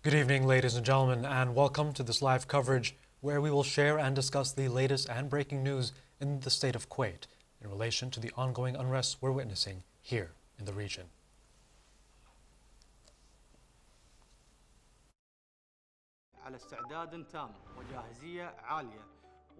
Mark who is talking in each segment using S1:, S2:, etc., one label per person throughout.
S1: Good evening, ladies and gentlemen, and welcome to this live coverage where we will share and discuss the latest and breaking news in the state of Kuwait in relation to the ongoing unrest we're witnessing here in the region.
S2: على استعداد تام وجاهزية عالية،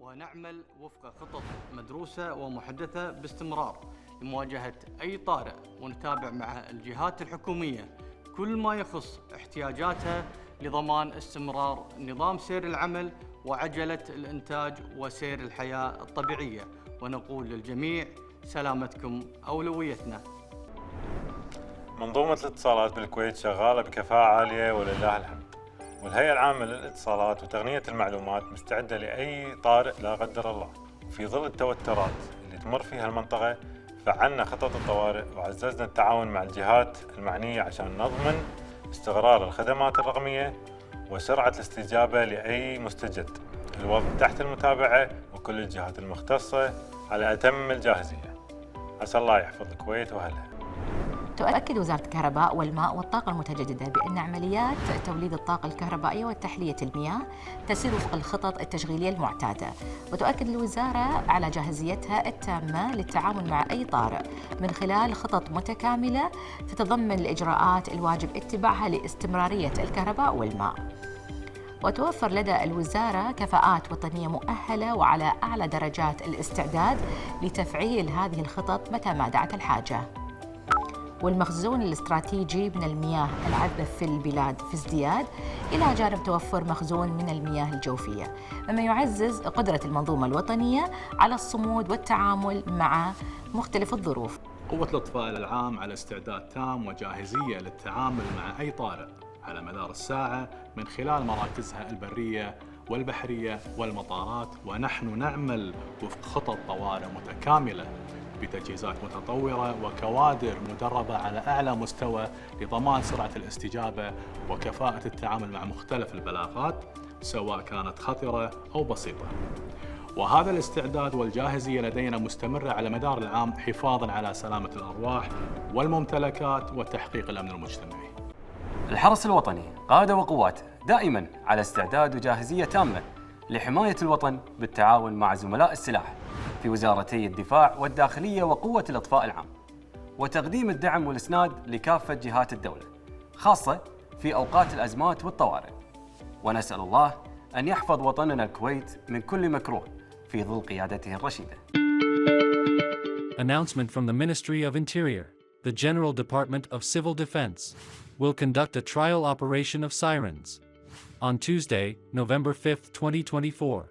S2: ونعمل وفق خطط مدروسة ومحدثة باستمرار لمواجهة أي طارئ، ونتابع مع الجهات الحكومية كل ما يخص احتياجاتها لضمان استمرار نظام سير العمل وعجلة الإنتاج وسير الحياة الطبيعية، ونقول للجميع سلامتكم أولويتنا.
S3: منظومة الاتصالات بالكويت شغالة بكفاءة عالية ولله الحمد، والهيئة العامة للاتصالات وتقنية المعلومات مستعدة لأي طارئ لا قدر الله. في ظل التوترات اللي تمر فيها المنطقة فعلنا خطط الطوارئ وعززنا التعاون مع الجهات المعنية عشان نضمن استقرار الخدمات الرقمية وسرعة الاستجابة لأي مستجد. الوضع تحت المتابعة وكل الجهات المختصة على أتم الجاهزية. عسى الله يحفظ الكويت وأهلها.
S4: تؤكد وزارة الكهرباء والماء والطاقة المتجددة بأن عمليات توليد الطاقة الكهربائية وتحلية المياه تسير وفق الخطط التشغيلية المعتادة، وتؤكد الوزارة على جاهزيتها التامة للتعامل مع أي طارئ من خلال خطط متكاملة تتضمن الإجراءات الواجب اتباعها لاستمرارية الكهرباء والماء. وتوفر لدى الوزارة كفاءات وطنية مؤهلة وعلى أعلى درجات الاستعداد لتفعيل هذه الخطط متى ما دعت الحاجة. والمخزون الاستراتيجي من المياه العذبة في البلاد في ازدياد، إلى جانب توفر مخزون من المياه الجوفية، مما يعزز قدرة المنظومة الوطنية على الصمود والتعامل مع مختلف الظروف.
S5: قوة الإطفاء العام على استعداد تام وجاهزية للتعامل مع أي طارئ على مدار الساعة من خلال مراكزها البرية والبحرية والمطارات، ونحن نعمل وفق خطط طوارئ متكاملة بتجهيزات متطورة وكوادر مدربة على أعلى مستوى لضمان سرعة الاستجابة وكفاءة التعامل مع مختلف البلاغات سواء كانت خطرة أو بسيطة. وهذا الاستعداد والجاهزية لدينا مستمرة على مدار العام حفاظاً على سلامة الأرواح والممتلكات وتحقيق الأمن المجتمعي.
S6: الحرس الوطني قادة وقوات دائماً على استعداد وجاهزية تامة لحماية الوطن بالتعاون مع زملاء السلاح في وزارتي الدفاع والداخلية وقوة الإطفاء العام، وتقديم الدعم والإسناد لكافة جهات الدولة خاصة في أوقات الأزمات والطوارئ. ونسأل الله أن يحفظ وطننا الكويت من كل مكروه في ظل قيادته الرشيدة.
S7: Announcement from the Ministry of Interior. The General Department of Civil Defense will conduct a trial operation of sirens on Tuesday, November 5, 2024.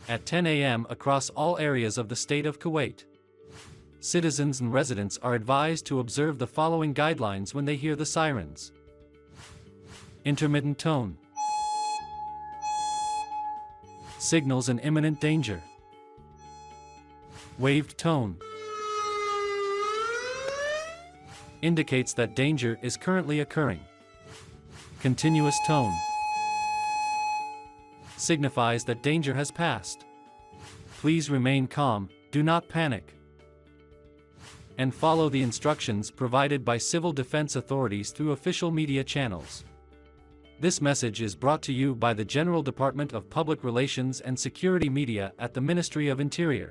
S7: At 10 a.m. across all areas of the state of Kuwait. Citizens and residents are advised to observe the following guidelines when they hear the sirens. Intermittent tone. Signals an imminent danger. Waved tone. Indicates that danger is currently occurring. Continuous tone. Signifies that danger has passed. Please remain calm, do not panic. And follow the instructions provided by civil defense authorities through official media channels. This message is brought to you by the General Department of Public Relations and Security Media at the Ministry of Interior.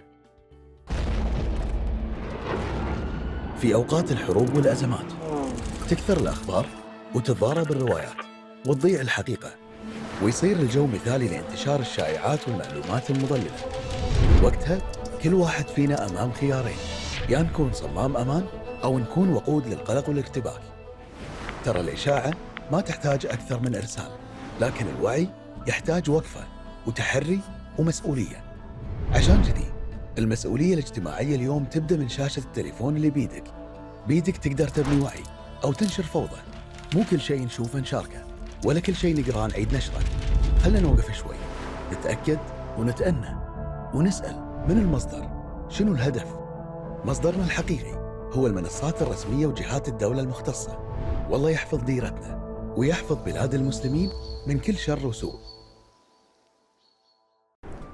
S8: في أوقات الحروب والأزمات تكثر الأخبار وتتضارب الروايات وتضيع الحقيقة، ويصير الجو مثالي لانتشار الشائعات والمعلومات المضللة. وقتها كل واحد فينا أمام خيارين، يا نكون صمام أمان أو نكون وقود للقلق والارتباك. ترى الإشاعة ما تحتاج أكثر من إرسال، لكن الوعي يحتاج وقفة وتحري ومسؤولية. عشان كذي المسؤولية الاجتماعية اليوم تبدأ من شاشة التليفون اللي بيدك تقدر تبني وعي أو تنشر فوضى. مو كل شيء نشوفه نشاركه، ولا كل شيء نقرأ نعيد نشره. خلنا نوقف شوي، نتأكد ونتأنى ونسأل من المصدر، شنو الهدف؟ مصدرنا الحقيقي هو المنصات الرسمية وجهات الدولة المختصة. والله يحفظ ديرتنا ويحفظ بلاد المسلمين من كل شر وسوء.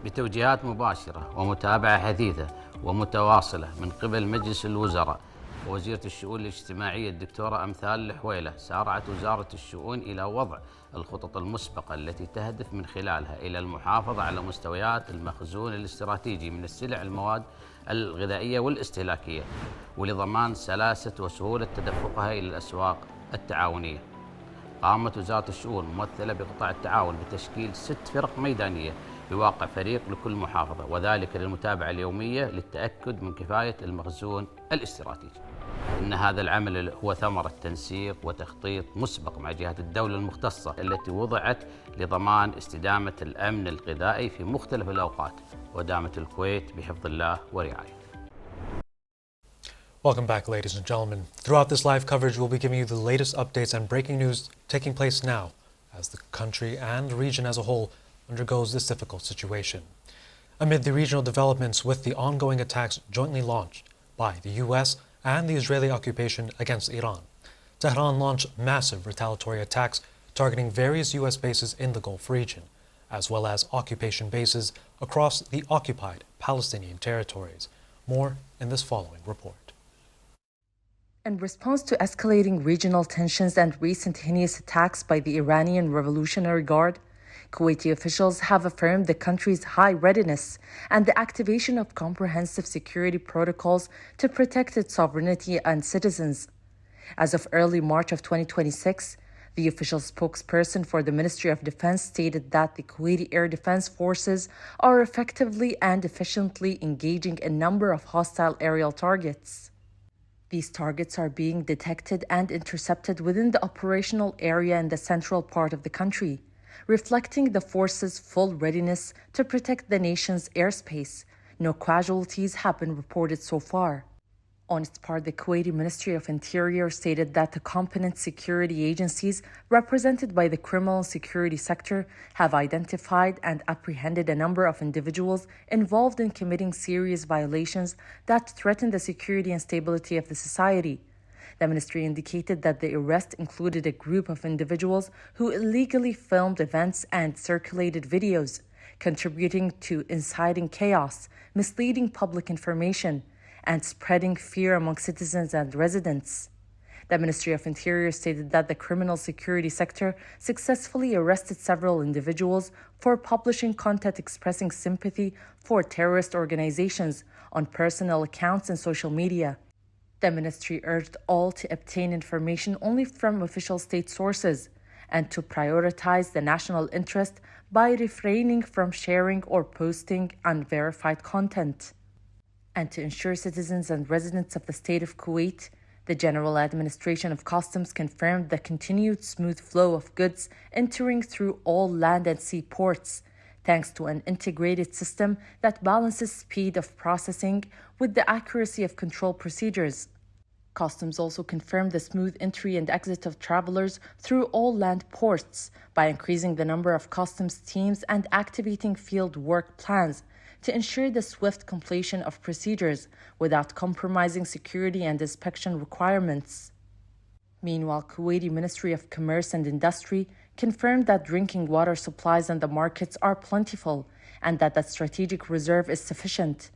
S9: بتوجيهات مباشرة ومتابعة حثيثة ومتواصلة من قبل مجلس الوزراء ووزيرة الشؤون الاجتماعية الدكتورة أمثال الحويلة، سارعت وزارة الشؤون إلى وضع الخطط المسبقة التي تهدف من خلالها إلى المحافظة على مستويات المخزون الاستراتيجي من السلع المواد الغذائية والاستهلاكية، ولضمان سلاسة وسهولة تدفقها إلى الأسواق التعاونية. قامت وزارة الشؤون ممثلة بقطاع التعاون بتشكيل 6 فرق ميدانية بواقع فريق لكل محافظة، وذلك للمتابعة اليومية للتأكد من كفاية المخزون الاستراتيجي. إن هذا العمل هو ثمرة تنسيق وتخطيط مسبق مع جهات الدولة المختصة التي وضعت لضمان استدامة الأمن الغذائي في مختلف الأوقات، ودامت الكويت بحفظ الله ورعايته.
S1: Welcome back, ladies and gentlemen. Throughout this live coverage, we'll be giving you the latest updates and breaking news taking place now as the country and the region as a whole undergoes this difficult situation. Amid the regional developments with the ongoing attacks jointly launched by the U.S. and the Israeli occupation against Iran, Tehran launched massive retaliatory attacks targeting various U.S. bases in the Gulf region, as well as occupation bases across the occupied Palestinian territories. More in this following report.
S10: In response to escalating regional tensions and recent heinous attacks by the Iranian Revolutionary Guard, Kuwaiti officials have affirmed the country's high readiness and the activation of comprehensive security protocols to protect its sovereignty and citizens. As of early March of 2026, the official spokesperson for the Ministry of Defense stated that the Kuwaiti Air Defense Forces are effectively and efficiently engaging a number of hostile aerial targets. These targets are being detected and intercepted within the operational area in the central part of the country, reflecting the forces' full readiness to protect the nation's airspace. No casualties have been reported so far. On its part, the Kuwaiti Ministry of Interior stated that the competent security agencies represented by the criminal security sector have identified and apprehended a number of individuals involved in committing serious violations that threaten the security and stability of the society. The ministry indicated that the arrest included a group of individuals who illegally filmed events and circulated videos, contributing to inciting chaos, misleading public information, and spreading fear among citizens and residents. The Ministry of Interior stated that the criminal security sector successfully arrested several individuals for publishing content expressing sympathy for terrorist organizations on personal accounts and social media. The ministry urged all to obtain information only from official state sources and to prioritize the national interest by refraining from sharing or posting unverified content. And to ensure citizens and residents of the state of Kuwait, the General Administration of Customs confirmed the continued smooth flow of goods entering through all land and sea ports, thanks to an integrated system that balances speed of processing with the accuracy of control procedures. Customs also confirmed the smooth entry and exit of travelers through all land ports by increasing the number of customs teams and activating field work plans to ensure the swift completion of procedures without compromising security and inspection requirements. Meanwhile, Kuwaiti Ministry of Commerce and Industry confirmed that drinking water supplies in the markets are plentiful and that the strategic reserve is sufficient.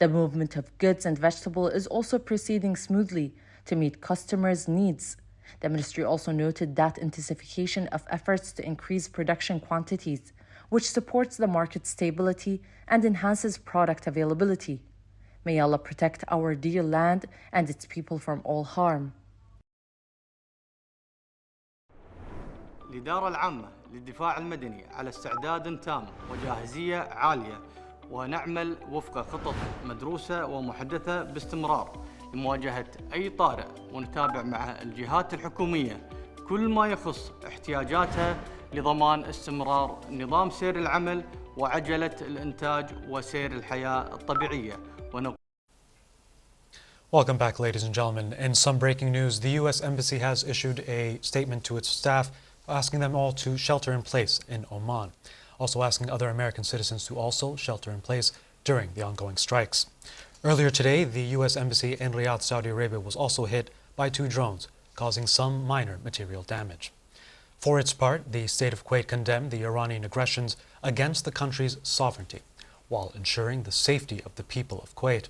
S10: The movement of goods and vegetables is also proceeding smoothly to meet customers' needs. The ministry also noted that intensification of efforts to increase production quantities, which supports the market stability and enhances product availability. May Allah protect our dear land and its people from all harm.
S2: الإدارة العامة للدفاع المدني على استعداد تام وجاهزية عالية، ونعمل وفق خطط مدروسة ومحدثة باستمرار لمواجهة أي طارئ، ونتابع مع الجهات الحكومية كل ما يخص احتياجاتها لضمان استمرار نظام سير العمل وعجلة الإنتاج وسير الحياة الطبيعية.
S1: Welcome back, ladies and gentlemen. In some breaking news, the U.S. Embassy has issued a statement to its staff asking them all to shelter in place in Oman, also asking other American citizens to also shelter in place during the ongoing strikes. Earlier today, the U.S. Embassy in Riyadh, Saudi Arabia was also hit by 2 drones, causing some minor material damage. For its part, the state of Kuwait condemned the Iranian aggressions against the country's sovereignty, while ensuring the safety of the people of Kuwait,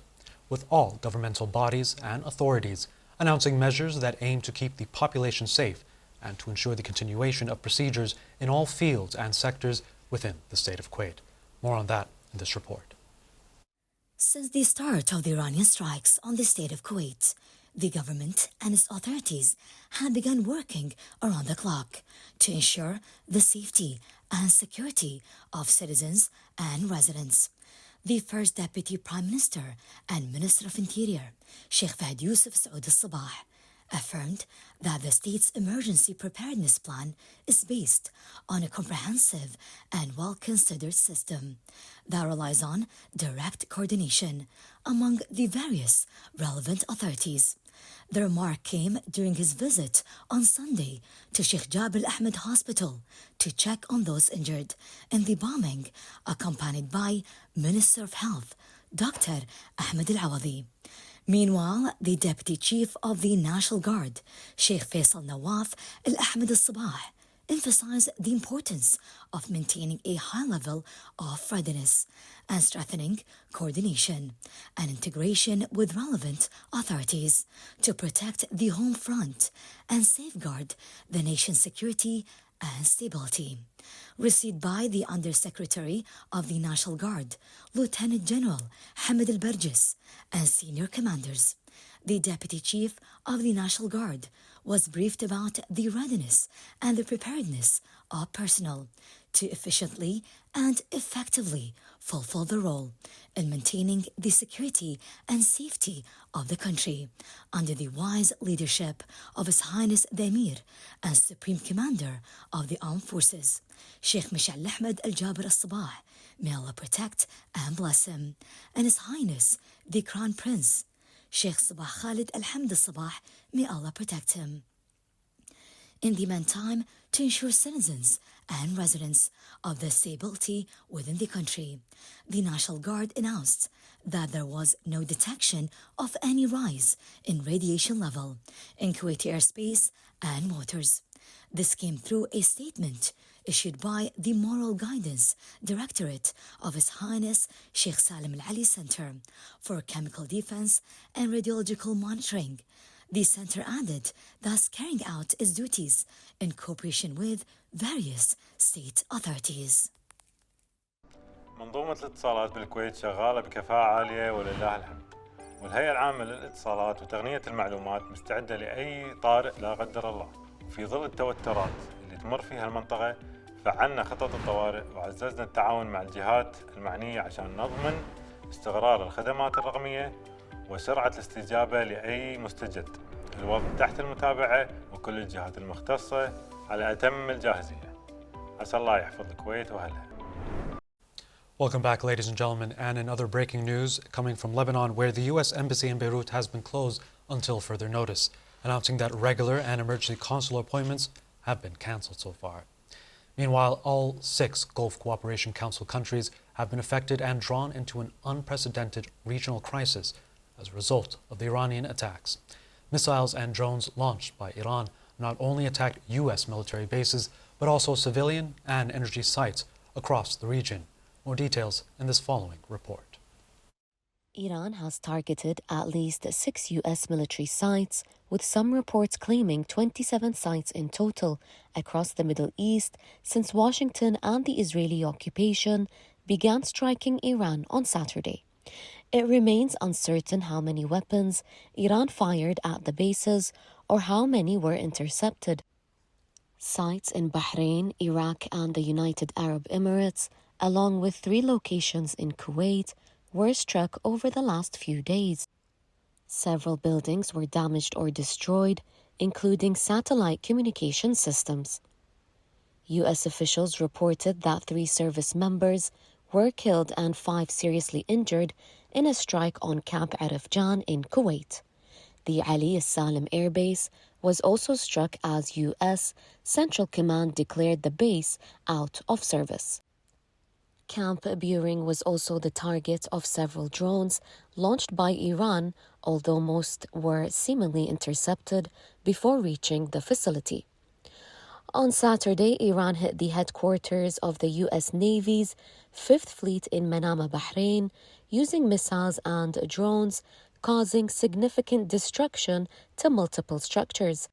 S1: with all governmental bodies and authorities announcing measures that aim to keep the population safe and to ensure the continuation of procedures in all fields and sectors within the state of Kuwait. More on that in this report.
S11: Since the start of the Iranian strikes on the state of Kuwait, the government and its authorities have begun working around the clock to ensure the safety and security of citizens and residents. The first Deputy Prime Minister and Minister of Interior, Sheikh Fahd Yusuf Saud al-Sabah, affirmed that the state's emergency preparedness plan is based on a comprehensive and well-considered system that relies on direct coordination among the various relevant authorities. The remark came during his visit on Sunday to Sheikh Jabal Ahmed Hospital to check on those injured in the bombing, accompanied by Minister of Health, Dr. Ahmed Al-Awadi. Meanwhile, the Deputy Chief of the National Guard, Sheikh Faisal Nawaf Al-Ahmed Al-Sabah, emphasized the importance of maintaining a high level of readiness and strengthening coordination and integration with relevant authorities to protect the home front and safeguard the nation's security and stability. Received by the Undersecretary of the National Guard, Lieutenant General Hamid Al-Barjis, and senior commanders. The Deputy Chief of the National Guard was briefed about the readiness and the preparedness of personnel to efficiently and effectively fulfill the role in maintaining the security and safety of the country under the wise leadership of His Highness the Emir and Supreme Commander of the Armed Forces, Sheikh Mash'al Ahmed Al-Jaber Al-Sabah, may Allah protect and bless him, and His Highness the Crown Prince, Sheikh Sabah Khalid Al-Hamd Al-Sabah, may Allah protect him. In the meantime, to ensure citizens and residents of the stability within the country, the National Guard announced that there was no detection of any rise in radiation level in Kuwaiti airspace and waters. This came through a statement issued by the Moral Guidance Directorate of His Highness Sheikh Salim Al-Ali Center for Chemical Defense and Radiological Monitoring. The center added thus carrying out its duties in cooperation with various state authorities.
S3: منظومة الاتصالات بالكويت شغالة بكفاءة عالية ولله الحمد، والهيئة العامة للاتصالات وتقنية المعلومات مستعدة لأي طارئ لا قدر الله. وفي ظل التوترات اللي تمر فيها المنطقة فعلنا خطط الطوارئ وعززنا التعاون مع الجهات المعنية عشان نضمن استقرار الخدمات الرقمية وسرعة الاستجابة لأي مستجد. الوضع تحت المتابعة وكل الجهات المختصة على أتم الجاهزية. عسى الله يحفظ الكويت وأهلها.
S1: Welcome back, ladies and gentlemen. And in other breaking news coming from Lebanon, where the U.S. Embassy in Beirut has been closed until further notice, announcing that regular and emergency consular appointments have been cancelled so far. Meanwhile, all 6 Gulf Cooperation Council countries have been affected and drawn into an unprecedented regional crisis as a result of the Iranian attacks. Missiles and drones launched by Iran not only attacked U.S. military bases, but also civilian and energy sites across the region. More details in this following report.
S12: Iran has targeted at least 6 U.S. military sites, with some reports claiming 27 sites in total across the Middle East since Washington and the Israeli occupation began striking Iran on Saturday. It remains uncertain how many weapons Iran fired at the bases or how many were intercepted. Sites in Bahrain, Iraq, and the United Arab Emirates, along with 3 locations in Kuwait, were struck over the last few days. Several buildings were damaged or destroyed, including satellite communication systems. U.S. officials reported that 3 service members were killed and 5 seriously injured in a strike on Camp Arif Jan in Kuwait. The Ali Salim Air Base was also struck as U.S. Central Command declared the base out of service. Camp Buehring was also the target of several drones launched by Iran, although most were seemingly intercepted before reaching the facility. On Saturday, Iran hit the headquarters of the U.S. Navy's 5th Fleet in Manama, Bahrain, using missiles and drones causing significant destruction to multiple structures.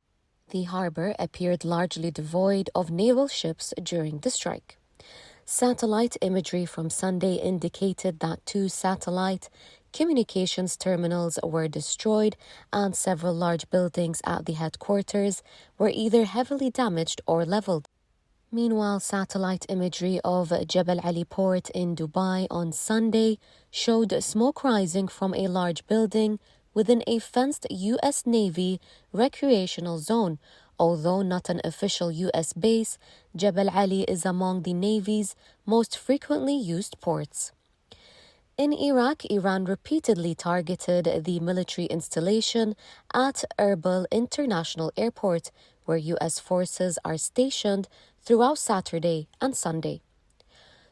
S12: The harbor appeared largely devoid of naval ships during the strike. Satellite imagery from Sunday indicated that 2 satellite communications terminals were destroyed and several large buildings at the headquarters were either heavily damaged or leveled. Meanwhile, satellite imagery of Jebel Ali port in Dubai on Sunday showed smoke rising from a large building within a fenced U.S. Navy recreational zone. Although not an official U.S. base, Jebel Ali is among the Navy's most frequently used ports. In Iraq, Iran repeatedly targeted the military installation at Erbil International Airport, where U.S. forces are stationed throughout Saturday and Sunday.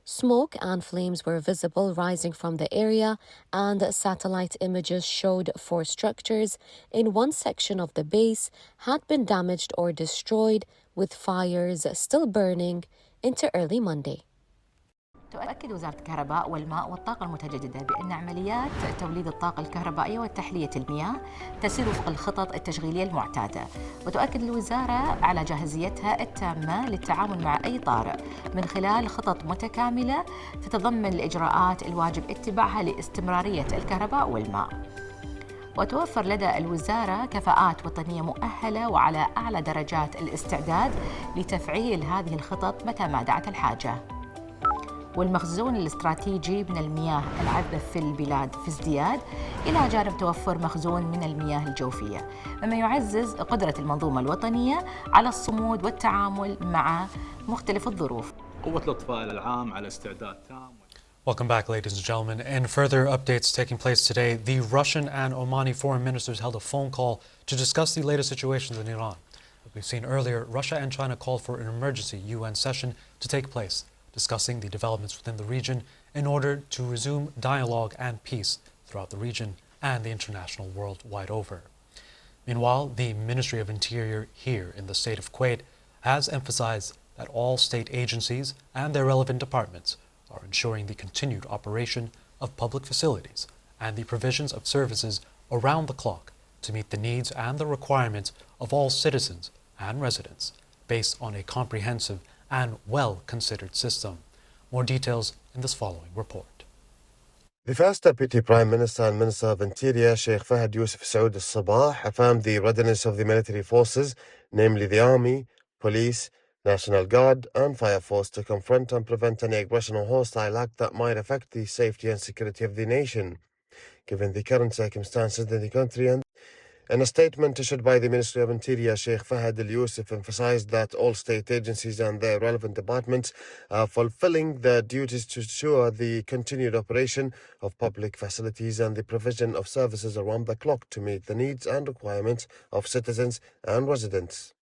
S12: Smoke and flames were visible rising from the area, and satellite images showed 4 structures in one section of the base had been damaged or destroyed, with fires still burning into early Monday.
S4: تؤكد وزارة الكهرباء والماء والطاقة المتجددة بأن عمليات توليد الطاقة الكهربائية وتحلية المياه تسير وفق الخطط التشغيلية المعتادة، وتؤكد الوزارة على جاهزيتها التامة للتعامل مع أي طارئ من خلال خطط متكاملة تتضمن الإجراءات الواجب اتباعها لاستمرارية الكهرباء والماء. وتوفر لدى الوزارة كفاءات وطنية مؤهلة وعلى أعلى درجات الاستعداد لتفعيل هذه الخطط متى ما دعت الحاجة. والمخزون الاستراتيجي من المياه العذبة في البلاد في ازدياد، إلى جانب توفر مخزون من المياه الجوفية، مما يعزز قدرة المنظومة الوطنية على الصمود والتعامل مع مختلف الظروف.
S5: قوة الإطفاء العام على استعداد تام.
S1: Welcome back, ladies and gentlemen. In further updates taking place today, the Russian and Omani foreign ministers held a phone call to discuss the latest situations in Iran. As we've seen earlier, Russia and China called for an emergency UN session to take place, discussing the developments within the region in order to resume dialogue and peace throughout the region and the international world wide over. Meanwhile, the Ministry of Interior here in the state of Kuwait has emphasized that all state agencies and their relevant departments are ensuring the continued operation of public facilities and the provisions of services around the clock to meet the needs and the requirements of all citizens and residents based on a comprehensive and well-considered system. More details in this following report.
S13: The first Deputy Prime Minister and Minister of Interior, Sheikh Fahad Yusuf Saud al-Sabah, affirmed the readiness of the military forces, namely the Army, Police, National Guard and Fire Force, to confront and prevent any aggression or hostile act that might affect the safety and security of the nation, given the current circumstances in the country. And in a statement issued by the Ministry of Interior, Sheikh Fahad al-Yusuf emphasized that all state agencies and their relevant departments are fulfilling their duties to ensure the continued operation of public facilities and the provision of services around the clock to meet the needs and requirements of citizens and residents.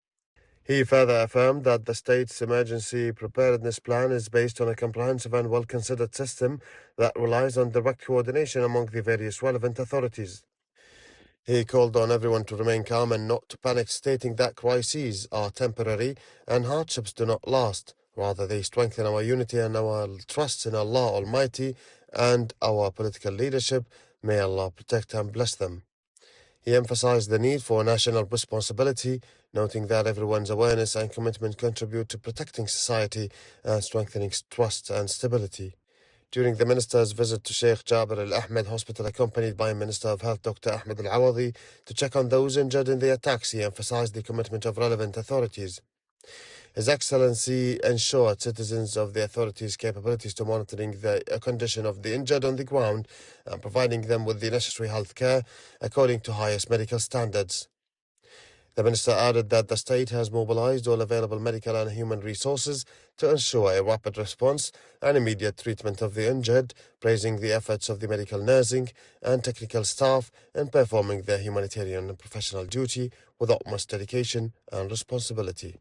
S13: He further affirmed that the state's emergency preparedness plan is based on a comprehensive and well-considered system that relies on direct coordination among the various relevant authorities. He called on everyone to remain calm and not to panic, stating that crises are temporary and hardships do not last. Rather, they strengthen our unity and our trust in Allah Almighty and our political leadership. May Allah protect and bless them. He emphasized the need for national responsibility, noting that everyone's awareness and commitment contribute to protecting society and strengthening trust and stability. During the minister's visit to Sheikh Jabir Al-Ahmed Hospital, accompanied by Minister of Health Dr. Ahmed Al-Awadi, to check on those injured in the attacks, he emphasized the commitment of relevant authorities. His Excellency ensured citizens of the authorities' capabilities to monitoring the condition of the injured on the ground and providing them with the necessary health care according to highest medical standards. The minister added that the state has mobilized all available medical and human resources to ensure a rapid response and immediate treatment of the injured, praising the efforts of the medical nursing and technical staff in performing their humanitarian and professional duty with utmost dedication and responsibility.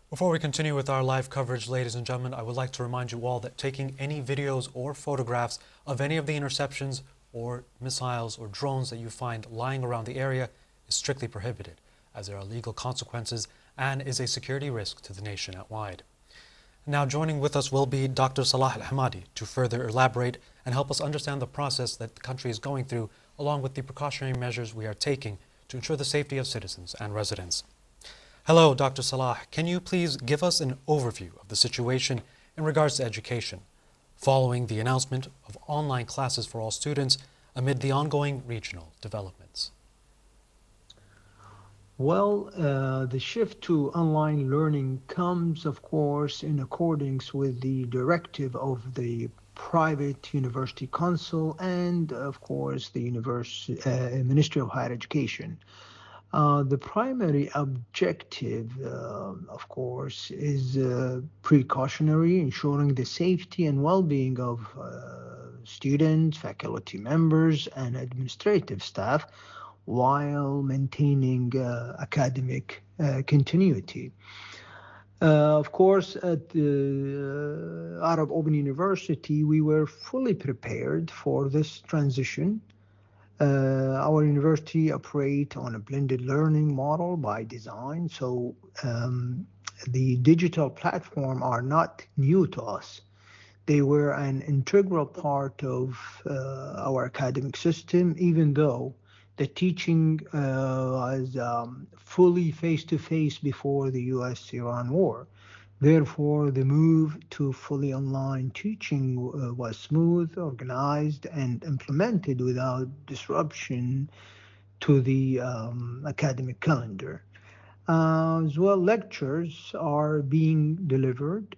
S1: Before we continue with our live coverage, ladies and gentlemen, I would like to remind you all that taking any videos or photographs of any of the interceptions or missiles or drones that you find lying around the area is strictly prohibited, as there are legal consequences and is a security risk to the nation at wide. Now joining with us will be Dr. Salah Al-Hamadi to further elaborate and help us understand the process that the country is going through, along with the precautionary measures we are taking to ensure the safety of citizens and residents. Hello, Dr. Salah. Can you please give us an overview of the situation in regards to education, following the announcement of online classes for all students amid the ongoing regional developments?
S14: Well, the shift to online learning comes, of course, in accordance with the directive of the private university council and, of course, the Ministry of Higher Education. The primary objective, of course, is precautionary, ensuring the safety and well-being of students, faculty members, and administrative staff, while maintaining academic continuity. Of course, at the Arab Open University, we were fully prepared for this transition. Our university operates on a blended learning model by design, so the digital platform are not new to us. They were an integral part of our academic system, even though the teaching was fully face-to-face before the US-Iran war. Therefore, the move to fully online teaching was smooth, organized, and implemented without disruption to the academic calendar. As well, lectures are being delivered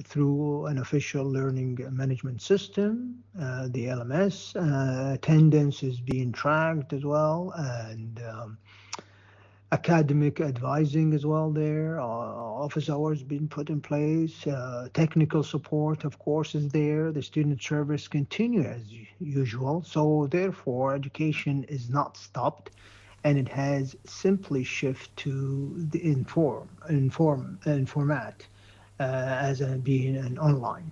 S14: through an official learning management system, the LMS. Attendance is being tracked as well, and academic advising as well there. Office hours being put in place. Technical support, of course, is there. The student service continue as usual. So therefore, education is not stopped, and it has simply shifted to the format as being an online.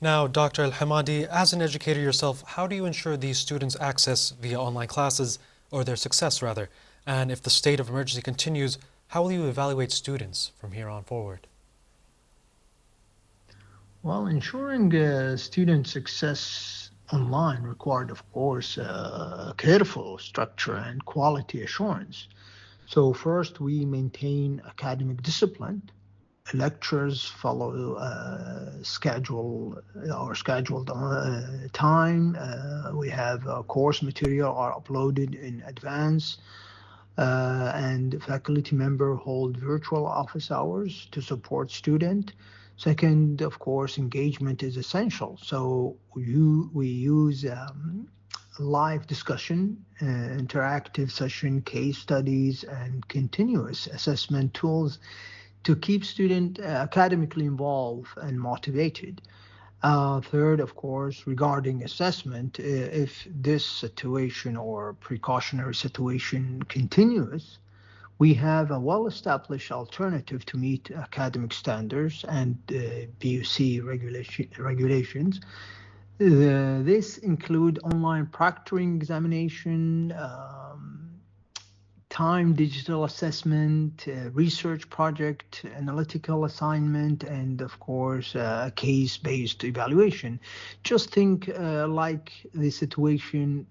S1: Now, Dr. Al-Hamadi, as an educator yourself, how do you ensure these students access via online classes, or their success rather? And if the state of emergency continues, how will you evaluate students from here on forward?
S14: Well, ensuring student success online required, of course, careful structure and quality assurance. So first, we maintain academic discipline. Lectures follow scheduled time. We have course material are uploaded in advance, and faculty member hold virtual office hours to support student. Second, of course, engagement is essential. So we use live discussion, interactive session, case studies, and continuous assessment tools to keep students academically involved and motivated. Third, of course, regarding assessment, if this situation or precautionary situation continues, we have a well-established alternative to meet academic standards and BUC regulations. This include online proctoring examination, time digital assessment, research project, analytical assignment, and of course, case-based evaluation. Just think like the situation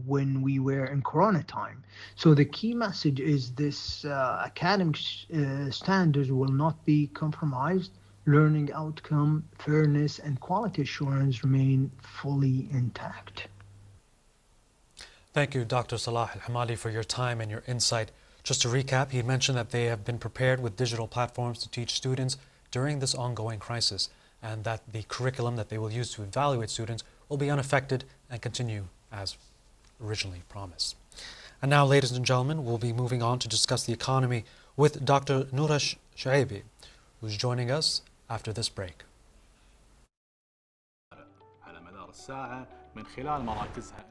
S14: when we were in Corona time. So the key message is this academic standards will not be compromised. Learning outcome, fairness, and quality assurance remain fully intact.
S1: Thank you, Dr. Salah Al-Hamadi, for your time and your insight. Just to recap, he mentioned that they have been prepared with digital platforms to teach students during this ongoing crisis, and that the curriculum that they will use to evaluate students will be unaffected and continue as originally promised. And now, ladies and gentlemen, we'll be moving on to discuss the economy with Dr. Noura Shaibi, who's joining us after this break.
S5: على مدار الساعة من خلال مراكزها.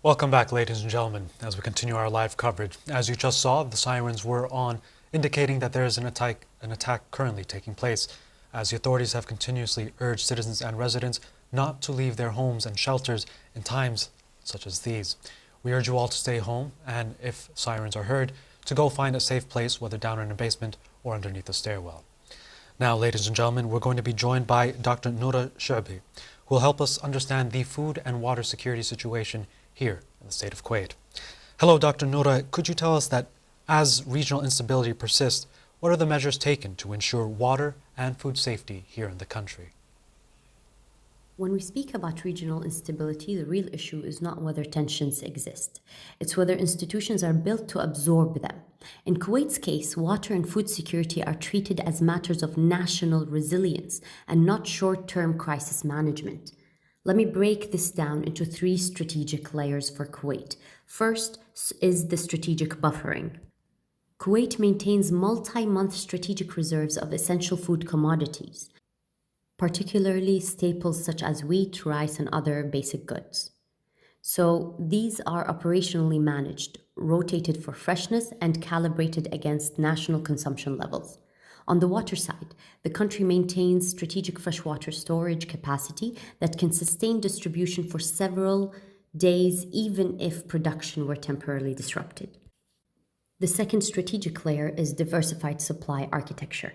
S1: Welcome back, ladies and gentlemen, as we continue our live coverage. As you just saw, the sirens were on, indicating that there is an attack currently taking place, as the authorities have continuously urged citizens and residents not to leave their homes and shelters in times such as these. We urge you all to stay home, and if sirens are heard, to go find a safe place, whether down in a basement or underneath a stairwell. Now, ladies and gentlemen, we're going to be joined by Dr. Noura Shoubi, who will help us understand the food and water security situation here in the state of Kuwait. Hello, Dr. Noura. Could you tell us that as regional instability persists, what are the measures taken to ensure water and food safety here in the country?
S15: When we speak about regional instability, the real issue is not whether tensions exist. It's whether institutions are built to absorb them. In Kuwait's case, water and food security are treated as matters of national resilience and not short-term crisis management. Let me break this down into 3 strategic layers for Kuwait. First is the strategic buffering. Kuwait maintains multi-month strategic reserves of essential food commodities, particularly staples such as wheat, rice, and other basic goods. So these are operationally managed, rotated for freshness, and calibrated against national consumption levels. On the water side, the country maintains strategic freshwater storage capacity that can sustain distribution for several days, even if production were temporarily disrupted. The second strategic layer is diversified supply architecture.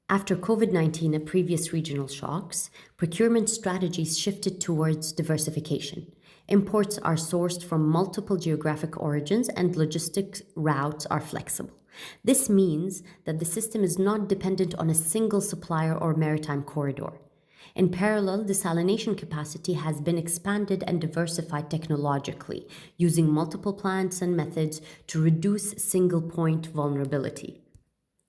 S15: After COVID-19 and previous regional shocks, procurement strategies shifted towards diversification. Imports are sourced from multiple geographic origins and logistics routes are flexible. This means that the system is not dependent on a single supplier or maritime corridor. In parallel, desalination capacity has been expanded and diversified technologically, using multiple plants and methods to reduce single-point vulnerability.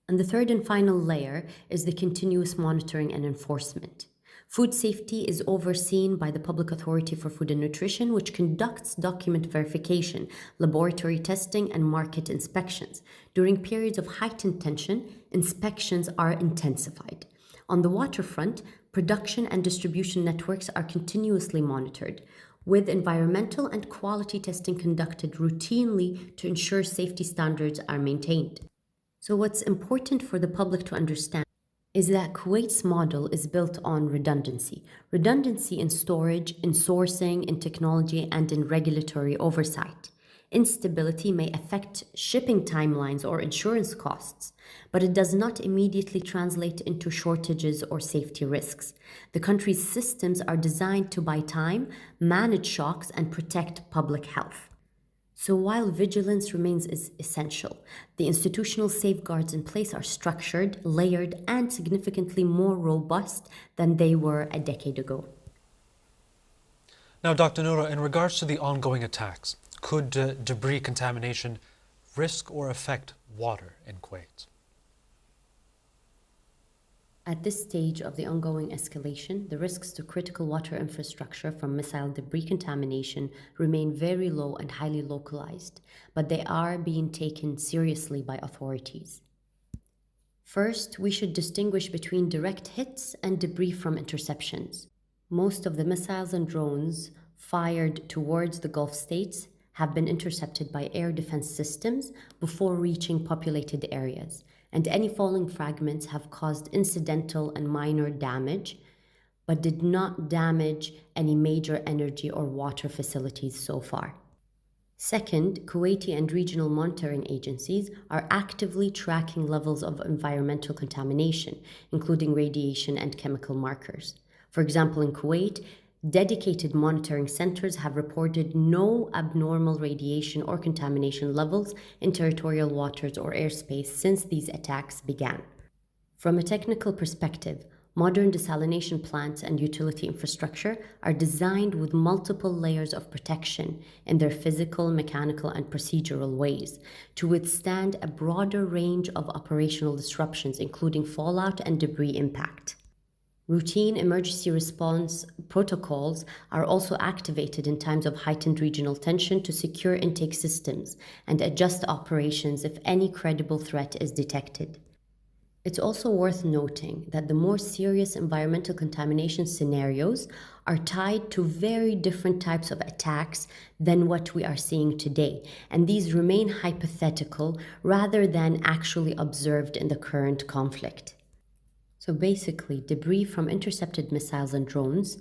S15: And the third and final layer is the continuous monitoring and enforcement. Food safety is overseen by the Public Authority for Food and Nutrition, which conducts document verification, laboratory testing, and market inspections. During periods of heightened tension, inspections are intensified. On the waterfront, production and distribution networks are continuously monitored, with environmental and quality testing conducted routinely to ensure safety standards are maintained. So what's important for the public to understand is that Kuwait's model is built on redundancy. Redundancy in storage, in sourcing, in technology, and in regulatory oversight. Instability may affect shipping timelines or insurance costs, but it does not immediately translate into shortages or safety risks. The country's systems are designed to buy time, manage shocks, and protect public health. So while vigilance remains essential, the institutional safeguards in place are structured, layered, and significantly more robust than they were a decade ago.
S1: Now, Dr. Noura, in regards to the ongoing attacks, could debris contamination risk or affect water in Kuwait?
S15: At this stage of the ongoing escalation, the risks to critical water infrastructure from missile debris contamination remain very low and highly localized, but they are being taken seriously by authorities. First, we should distinguish between direct hits and debris from interceptions. Most of the missiles and drones fired towards the Gulf states have been intercepted by air defense systems before reaching populated areas, and any falling fragments have caused incidental and minor damage, but did not damage any major energy or water facilities so far. Second, Kuwaiti and regional monitoring agencies are actively tracking levels of environmental contamination, including radiation and chemical markers. For example, in Kuwait, dedicated monitoring centers have reported no abnormal radiation or contamination levels in territorial waters or airspace since these attacks began. From a technical perspective, modern desalination plants and utility infrastructure are designed with multiple layers of protection in their physical, mechanical, and procedural ways to withstand a broader range of operational disruptions, including fallout and debris impact. Routine emergency response protocols are also activated in times of heightened regional tension to secure intake systems and adjust operations if any credible threat is detected. It's also worth noting that the more serious environmental contamination scenarios are tied to very different types of attacks than what we are seeing today, and these remain hypothetical rather than actually observed in the current conflict. So basically, debris from intercepted missiles and drones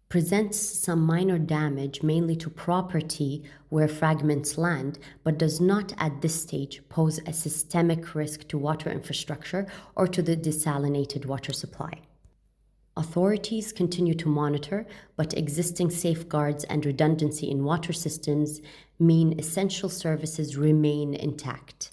S15: presents some minor damage, mainly to property where fragments land, but does not at this stage pose a systemic risk to water infrastructure or to the desalinated water supply. Authorities continue to monitor, but existing safeguards and redundancy in water systems mean essential services remain intact.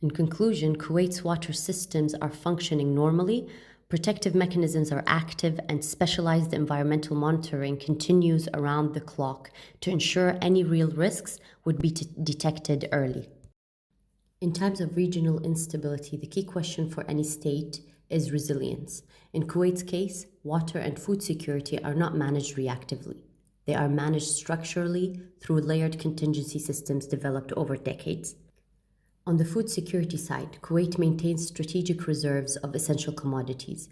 S15: In conclusion, Kuwait's water systems are functioning normally, protective mechanisms are active, and specialized environmental monitoring continues around the clock to ensure any real risks would be detected early. In times of regional instability, the key question for any state is resilience. In Kuwait's case, water and food security are not managed reactively. They are managed structurally through layered contingency systems developed over decades. On the food security side, Kuwait maintains strategic reserves of essential commodities.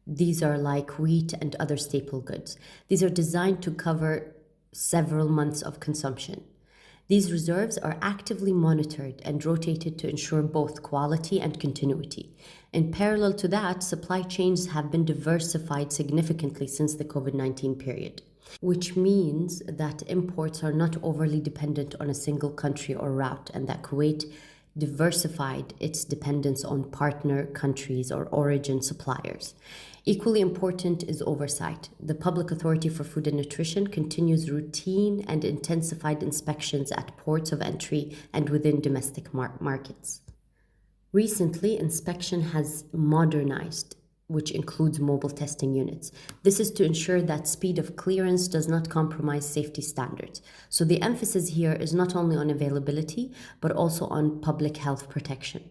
S15: These are like wheat and other staple goods. These are designed to cover several months of consumption. These reserves are actively monitored and rotated to ensure both quality and continuity. In parallel to that, supply chains have been diversified significantly since the COVID-19 period, which means that imports are not overly dependent on a single country or route, and that Kuwait diversified its dependence on partner countries or origin suppliers. Equally important is oversight. The Public Authority for Food and Nutrition continues routine and intensified inspections at ports of entry and within domestic markets. Recently, inspection has modernized, which includes mobile testing units. This is to ensure that speed of clearance does not compromise safety standards. So the emphasis here is not only on availability, but also on public health protection.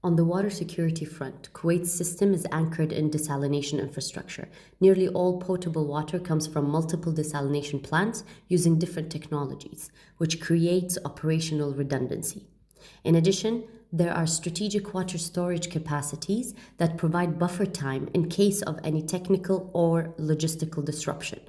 S15: On the water security front, Kuwait's system is anchored in desalination infrastructure. Nearly all potable water comes from multiple desalination plants using different technologies, which creates operational redundancy. In addition, there are strategic water storage capacities that provide buffer time in case of any technical or logistical disruption.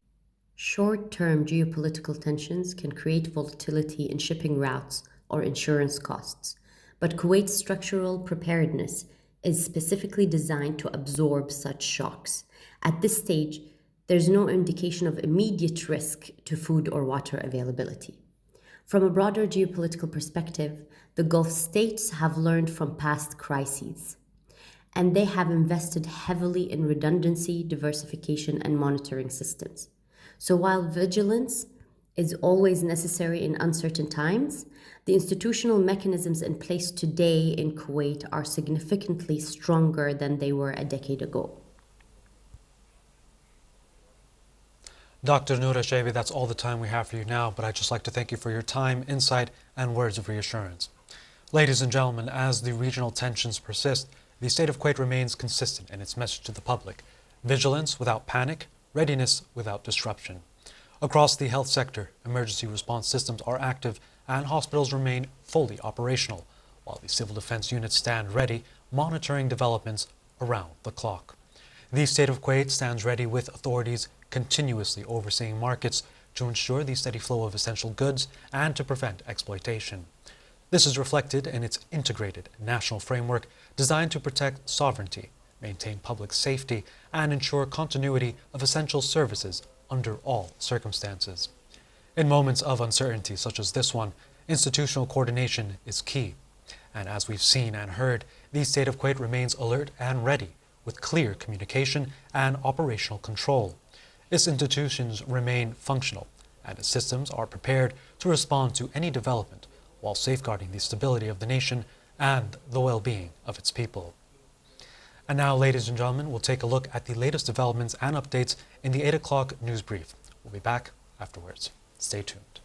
S15: Short-term geopolitical tensions can create volatility in shipping routes or insurance costs, but Kuwait's structural preparedness is specifically designed to absorb such shocks. At this stage, there's no indication of immediate risk to food or water availability. From a broader geopolitical perspective, the Gulf states have learned from past crises, and they have invested heavily in redundancy, diversification, and monitoring systems. So while vigilance is always necessary in uncertain times, the institutional mechanisms in place today in Kuwait are significantly stronger than they were a decade ago.
S1: Dr. Noura Chaibi, that's all the time we have for you now, but I'd just like to thank you for your time, insight, and words of reassurance. Ladies and gentlemen, as the regional tensions persist, the state of Kuwait remains consistent in its message to the public: vigilance without panic, readiness without disruption. Across the health sector, emergency response systems are active and hospitals remain fully operational, while the civil defense units stand ready, monitoring developments around the clock. The state of Kuwait stands ready with authorities continuously overseeing markets to ensure the steady flow of essential goods and to prevent exploitation. This is reflected in its integrated national framework designed to protect sovereignty, maintain public safety, and ensure continuity of essential services under all circumstances. In moments of uncertainty such as this one, institutional coordination is key. And as we've seen and heard, the state of Kuwait remains alert and ready with clear communication and operational control. Its institutions remain functional, and its systems are prepared to respond to any development while safeguarding the stability of the nation and the well-being of its people. And now, ladies and gentlemen, we'll take a look at the latest developments and updates in the 8 o'clock news brief. We'll be back afterwards. Stay tuned.